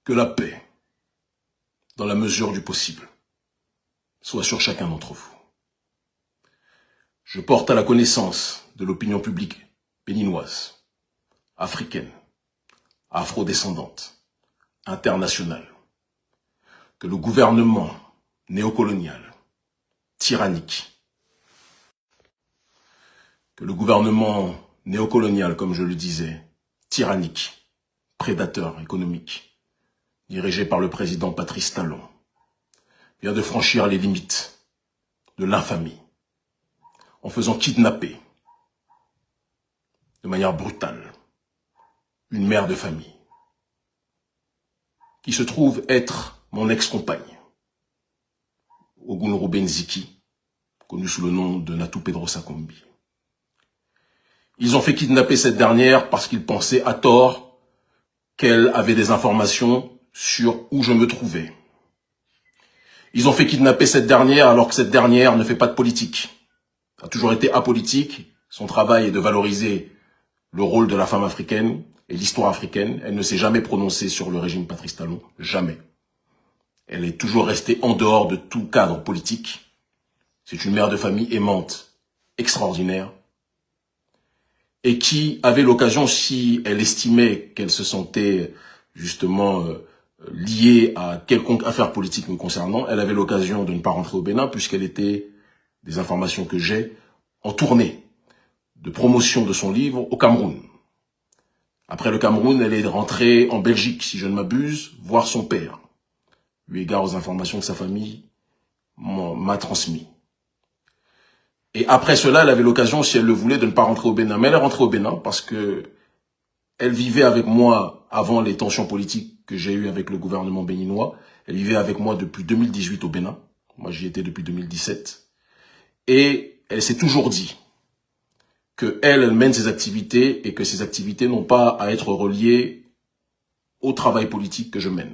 que la paix, dans la mesure du possible, soit sur chacun d'entre vous. Je porte à la connaissance de l'opinion publique béninoise, africaine, afro-descendante, internationale, que le gouvernement néocolonial, tyrannique, comme je le disais, tyrannique, prédateur économique, dirigé par le président Patrice Talon, vient de franchir les limites de l'infamie en faisant kidnapper de manière brutale une mère de famille qui se trouve être mon ex-compagne, Ogunro Benziki, connu sous le nom de Natou Pedrosa Kombi. Ils ont fait kidnapper cette dernière parce qu'ils pensaient à tort qu'elle avait des informations sur où je me trouvais. Ils ont fait kidnapper cette dernière alors que cette dernière ne fait pas de politique. Elle a toujours été apolitique. Son travail est de valoriser le rôle de la femme africaine et l'histoire africaine. Elle ne s'est jamais prononcée sur le régime Patrice Talon. Jamais. Elle est toujours restée en dehors de tout cadre politique. C'est une mère de famille aimante, extraordinaire, et qui avait l'occasion, si elle estimait qu'elle se sentait justement liée à quelconque affaire politique me concernant, elle avait l'occasion de ne pas rentrer au Bénin puisqu'elle était, des informations que j'ai, en tournée de promotion de son livre au Cameroun. Après le Cameroun, elle est rentrée en Belgique, si je ne m'abuse, voir son père, eu égard aux informations que sa famille m'a transmises. Et après cela, elle avait l'occasion, si elle le voulait, de ne pas rentrer au Bénin. Mais elle est rentrée au Bénin parce que elle vivait avec moi avant les tensions politiques que j'ai eues avec le gouvernement béninois. Elle vivait avec moi depuis 2018 au Bénin. Moi, j'y étais depuis 2017. Et elle s'est toujours dit qu'elle mène ses activités et que ces activités n'ont pas à être reliées au travail politique que je mène.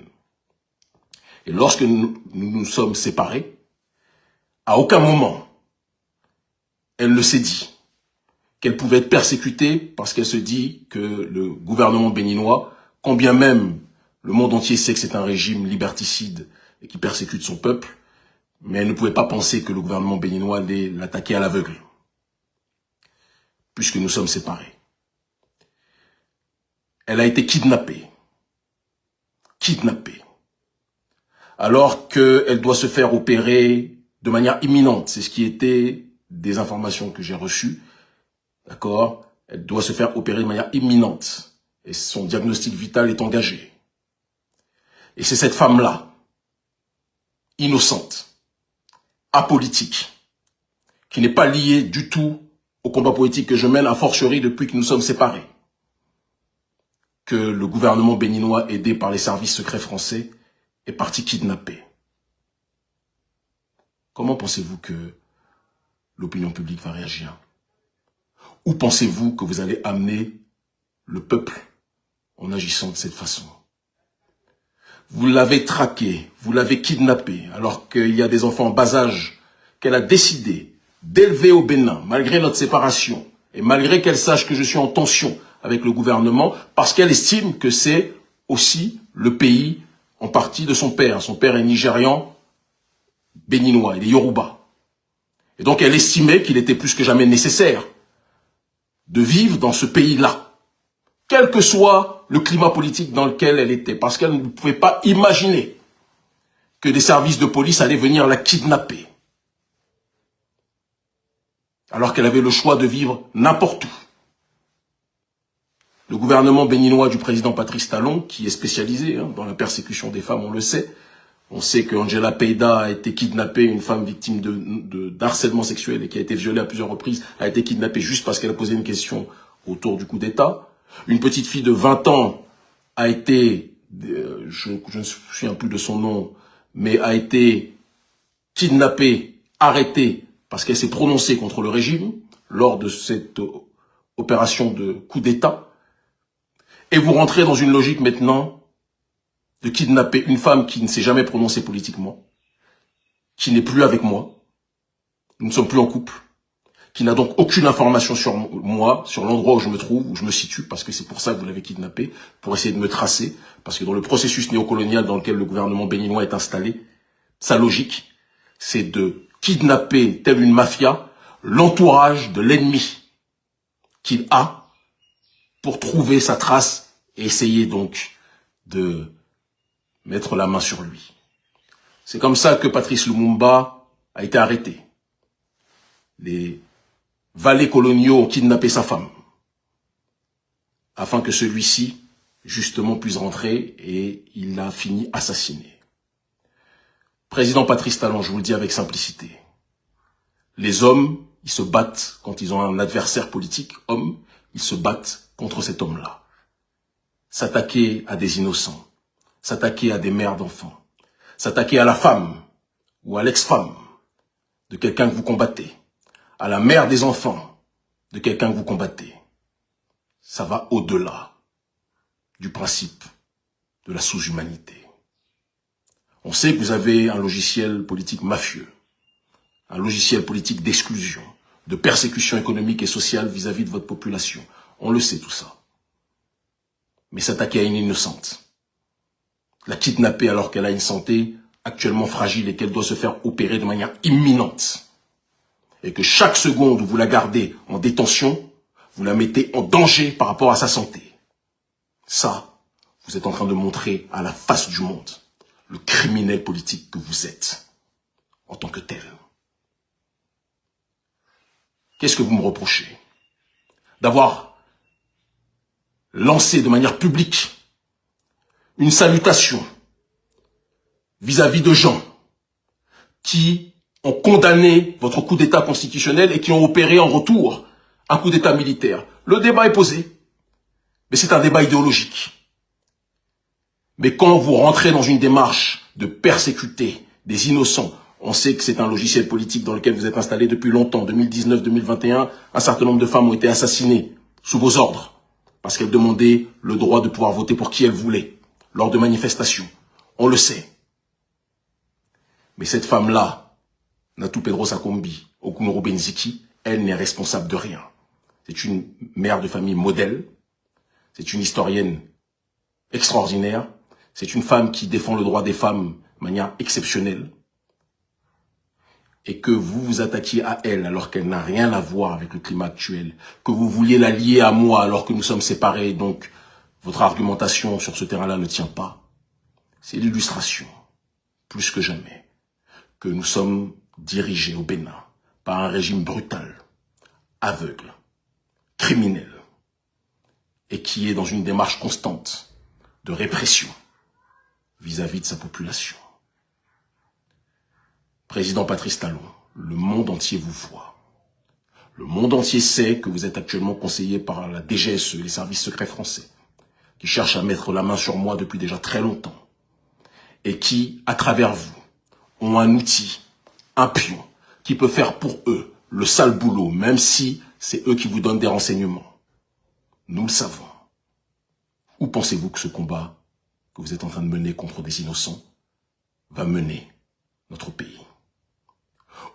Et lorsque nous sommes séparés, à aucun moment, elle ne s'est dit qu'elle pouvait être persécutée parce qu'elle se dit que le gouvernement béninois, quand bien même le monde entier sait que c'est un régime liberticide et qui persécute son peuple, mais elle ne pouvait pas penser que le gouvernement béninois allait l'attaquer à l'aveugle, puisque nous sommes séparés. Elle a été kidnappée, alors qu'elle doit se faire opérer de manière imminente. C'est ce qui était des informations que j'ai reçues, d'accord? Elle doit se faire opérer de manière imminente et son diagnostic vital est engagé. Et c'est cette femme-là, innocente, apolitique, qui n'est pas liée du tout au combat politique que je mène, a fortiori depuis que nous sommes séparés, que le gouvernement béninois, aidé par les services secrets français, est parti kidnapper. Comment pensez-vous que l'opinion publique va réagir? Où pensez-vous que vous allez amener le peuple en agissant de cette façon? Vous l'avez traqué, vous l'avez kidnappé, alors qu'il y a des enfants en bas âge qu'elle a décidé d'élever au Bénin, malgré notre séparation, et malgré qu'elle sache que je suis en tension avec le gouvernement, parce qu'elle estime que c'est aussi le pays en partie de son père. Son père est nigérian, béninois, il est Yoruba. Et donc elle estimait qu'il était plus que jamais nécessaire de vivre dans ce pays-là, quel que soit le climat politique dans lequel elle était, parce qu'elle ne pouvait pas imaginer que des services de police allaient venir la kidnapper, alors qu'elle avait le choix de vivre n'importe où. Le gouvernement béninois du président Patrice Talon, qui est spécialisé dans la persécution des femmes, on le sait. On sait que Angela Peyda a été kidnappée, une femme victime d'harcèlement sexuel et qui a été violée à plusieurs reprises, a été kidnappée juste parce qu'elle a posé une question autour du coup d'État. Une petite fille de 20 ans a été, je ne me souviens plus de son nom, mais a été kidnappée, arrêtée, parce qu'elle s'est prononcée contre le régime lors de cette opération de coup d'État. Et vous rentrez dans une logique maintenant de kidnapper une femme qui ne s'est jamais prononcée politiquement, qui n'est plus avec moi, nous ne sommes plus en couple, qui n'a donc aucune information sur moi, sur l'endroit où je me trouve, où je me situe, parce que c'est pour ça que vous l'avez kidnappé, pour essayer de me tracer, parce que dans le processus néocolonial dans lequel le gouvernement béninois est installé, sa logique, c'est de kidnapper, telle une mafia, l'entourage de l'ennemi qu'il a pour trouver sa trace et essayer donc de mettre la main sur lui. C'est comme ça que Patrice Lumumba a été arrêté. Les valets coloniaux ont kidnappé sa femme afin que celui-ci, justement, puisse rentrer et il a fini assassiné. Président Patrice Talon, je vous le dis avec simplicité, les hommes, ils se battent quand ils ont un adversaire politique, homme, ils se battent contre cet homme-là. S'attaquer à des innocents, s'attaquer à des mères d'enfants, s'attaquer à la femme ou à l'ex-femme de quelqu'un que vous combattez, à la mère des enfants de quelqu'un que vous combattez, ça va au-delà du principe de la sous-humanité. On sait que vous avez un logiciel politique mafieux, un logiciel politique d'exclusion, de persécution économique et sociale vis-à-vis de votre population. On le sait tout ça. Mais s'attaquer à une innocente, la kidnapper alors qu'elle a une santé actuellement fragile et qu'elle doit se faire opérer de manière imminente, et que chaque seconde où vous la gardez en détention, vous la mettez en danger par rapport à sa santé. Ça, vous êtes en train de montrer à la face du monde le criminel politique que vous êtes en tant que tel. Qu'est-ce que vous me reprochez? D'avoir lancé de manière publique une salutation vis-à-vis de gens qui ont condamné votre coup d'État constitutionnel et qui ont opéré en retour un coup d'État militaire. Le débat est posé, mais c'est un débat idéologique. Mais quand vous rentrez dans une démarche de persécuter des innocents, on sait que c'est un logiciel politique dans lequel vous êtes installé depuis longtemps, 2019-2021, un certain nombre de femmes ont été assassinées sous vos ordres, parce qu'elles demandaient le droit de pouvoir voter pour qui elles voulaient, lors de manifestations. On le sait. Mais cette femme-là, Natou Pedrosa Kombi, Okunoro Benziki, elle n'est responsable de rien. C'est une mère de famille modèle, c'est une historienne extraordinaire, c'est une femme qui défend le droit des femmes de manière exceptionnelle, et que vous vous attaquiez à elle alors qu'elle n'a rien à voir avec le climat actuel, que vous vouliez la lier à moi alors que nous sommes séparés, donc votre argumentation sur ce terrain-là ne tient pas. C'est l'illustration, plus que jamais, que nous sommes dirigés au Bénin par un régime brutal, aveugle, criminel, et qui est dans une démarche constante de répression vis-à-vis de sa population. Président Patrice Talon, le monde entier vous voit. Le monde entier sait que vous êtes actuellement conseillé par la DGSE, les services secrets français, qui cherchent à mettre la main sur moi depuis déjà très longtemps, et qui, à travers vous, ont un outil, un pion, qui peut faire pour eux le sale boulot, même si c'est eux qui vous donnent des renseignements. Nous le savons. Où pensez-vous que ce combat que vous êtes en train de mener contre des innocents va mener notre pays?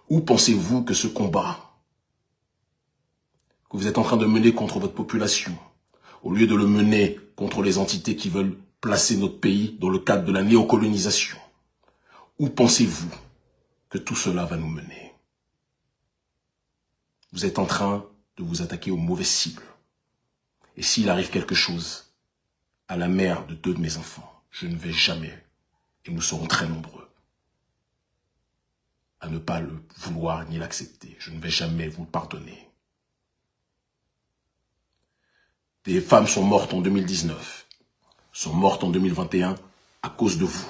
Où pensez-vous que ce combat que vous êtes en train de mener contre votre population, au lieu de le mener contre les entités qui veulent placer notre pays dans le cadre de la néocolonisation, où pensez-vous que tout cela va nous mener? Vous êtes en train de vous attaquer aux mauvaises cibles. Et s'il arrive quelque chose à la mère de 2 de mes enfants, je ne vais jamais, et nous serons très nombreux, à ne pas le vouloir ni l'accepter. Je ne vais jamais vous le pardonner. Des femmes sont mortes en 2019, sont mortes en 2021 à cause de vous.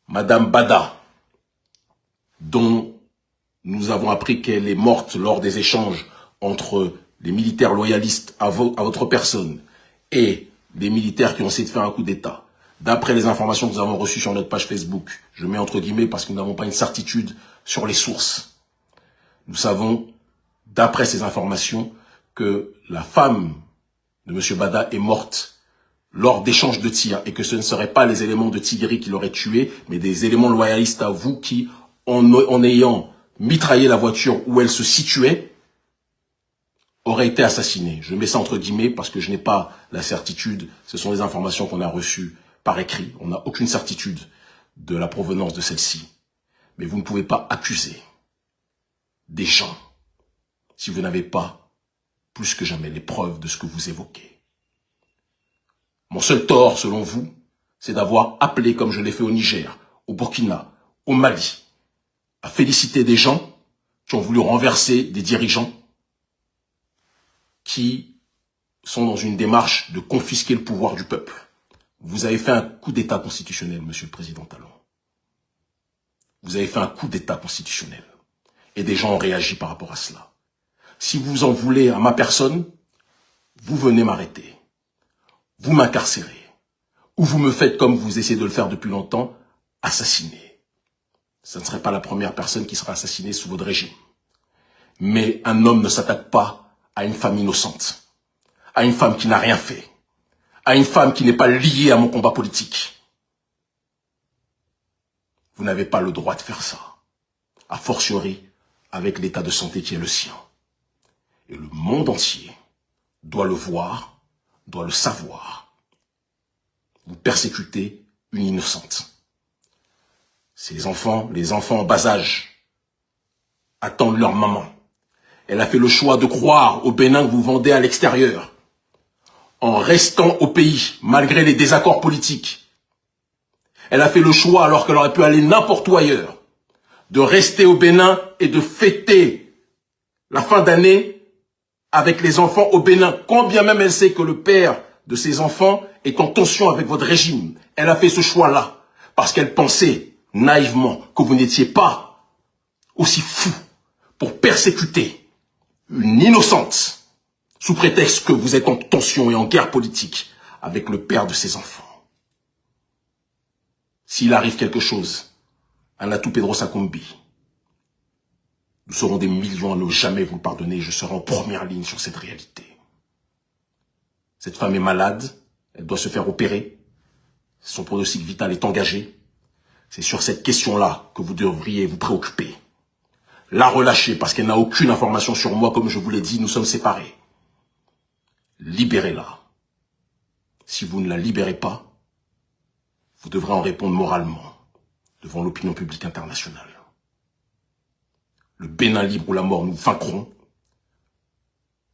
Madame Bada, dont nous avons appris qu'elle est morte lors des échanges entre les militaires loyalistes à votre personne et des militaires qui ont essayé de faire un coup d'État. D'après les informations que nous avons reçues sur notre page Facebook, je mets entre guillemets parce que nous n'avons pas une certitude sur les sources. Nous savons, d'après ces informations, que la femme de M. Bada est morte lors d'échanges de tirs et que ce ne seraient pas les éléments de Tigri qui l'auraient tué, mais des éléments loyalistes à vous qui, en ayant mitraillé la voiture où elle se situait, aurait été assassinée. Je mets ça entre guillemets parce que je n'ai pas la certitude. Ce sont des informations qu'on a reçues par écrit. On n'a aucune certitude de la provenance de celle-ci. Mais vous ne pouvez pas accuser des gens si vous n'avez pas plus que jamais les preuves de ce que vous évoquez. Mon seul tort, selon vous, c'est d'avoir appelé, comme je l'ai fait au Niger, au Burkina, au Mali, à féliciter des gens qui ont voulu renverser des dirigeants qui sont dans une démarche de confisquer le pouvoir du peuple. Vous avez fait un coup d'État constitutionnel, Monsieur le Président Talon. Vous avez fait un coup d'État constitutionnel. Et des gens ont réagi par rapport à cela. Si vous en voulez à ma personne, vous venez m'arrêter. Vous m'incarcérez. Ou vous me faites comme vous essayez de le faire depuis longtemps, assassiner. Ce ne serait pas la première personne qui sera assassinée sous votre régime. Mais un homme ne s'attaque pas à une femme innocente, à une femme qui n'a rien fait, à une femme qui n'est pas liée à mon combat politique. Vous n'avez pas le droit de faire ça, a fortiori avec l'état de santé qui est le sien. Et le monde entier doit le voir, doit le savoir. Vous persécutez une innocente. Ces enfants, les enfants en bas âge, attendent leur maman. Elle a fait le choix de croire au Bénin que vous vendez à l'extérieur, en restant au pays, malgré les désaccords politiques. Elle a fait le choix, alors qu'elle aurait pu aller n'importe où ailleurs, de rester au Bénin et de fêter la fin d'année avec les enfants au Bénin, quand bien même elle sait que le père de ses enfants est en tension avec votre régime. Elle a fait ce choix-là, parce qu'elle pensait naïvement que vous n'étiez pas aussi fou pour persécuter une innocente, sous prétexte que vous êtes en tension et en guerre politique avec le père de ses enfants. S'il arrive quelque chose à Natou Pedrosa Kombi, nous serons des millions à ne jamais vous le pardonner. Je serai en première ligne sur cette réalité. Cette femme est malade, elle doit se faire opérer. Son pronostic vital est engagé. C'est sur cette question-là que vous devriez vous préoccuper. La relâcher parce qu'elle n'a aucune information sur moi, comme je vous l'ai dit, nous sommes séparés. Libérez-la. Si vous ne la libérez pas, vous devrez en répondre moralement devant l'opinion publique internationale. Le Bénin libre ou la mort, nous vaincrons.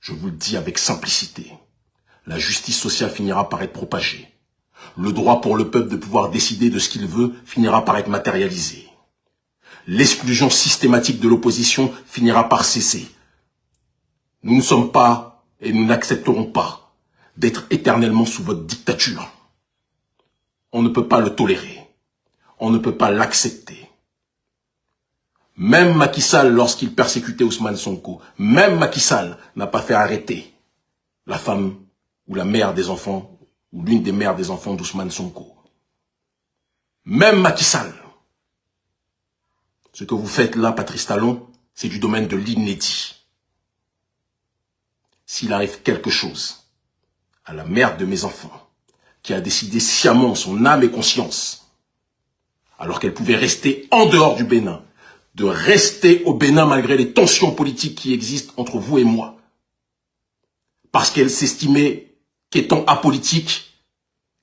Je vous le dis avec simplicité. La justice sociale finira par être propagée. Le droit pour le peuple de pouvoir décider de ce qu'il veut finira par être matérialisé. L'exclusion systématique de l'opposition finira par cesser. Nous ne sommes pas et nous n'accepterons pas d'être éternellement sous votre dictature. On ne peut pas le tolérer. On ne peut pas l'accepter. Même Macky Sall, lorsqu'il persécutait Ousmane Sonko, même Macky Sall n'a pas fait arrêter la femme ou la mère des enfants, ou l'une des mères des enfants d'Ousmane Sonko. Même Macky Sall. Ce que vous faites là, Patrice Talon, c'est du domaine de l'inédit. S'il arrive quelque chose à la mère de mes enfants, qui a décidé sciemment son âme et conscience, alors qu'elle pouvait rester en dehors du Bénin, de rester au Bénin malgré les tensions politiques qui existent entre vous et moi, parce qu'elle s'estimait qu'étant apolitique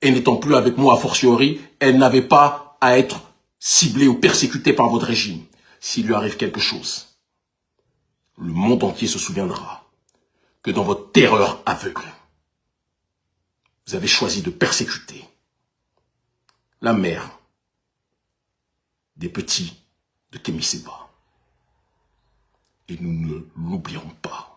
et n'étant plus avec moi a fortiori, elle n'avait pas à être ciblée ou persécutée par votre régime. S'il lui arrive quelque chose, le monde entier se souviendra que dans votre terreur aveugle, vous avez choisi de persécuter la mère des petits de Kémy Séba. Et nous ne l'oublierons pas.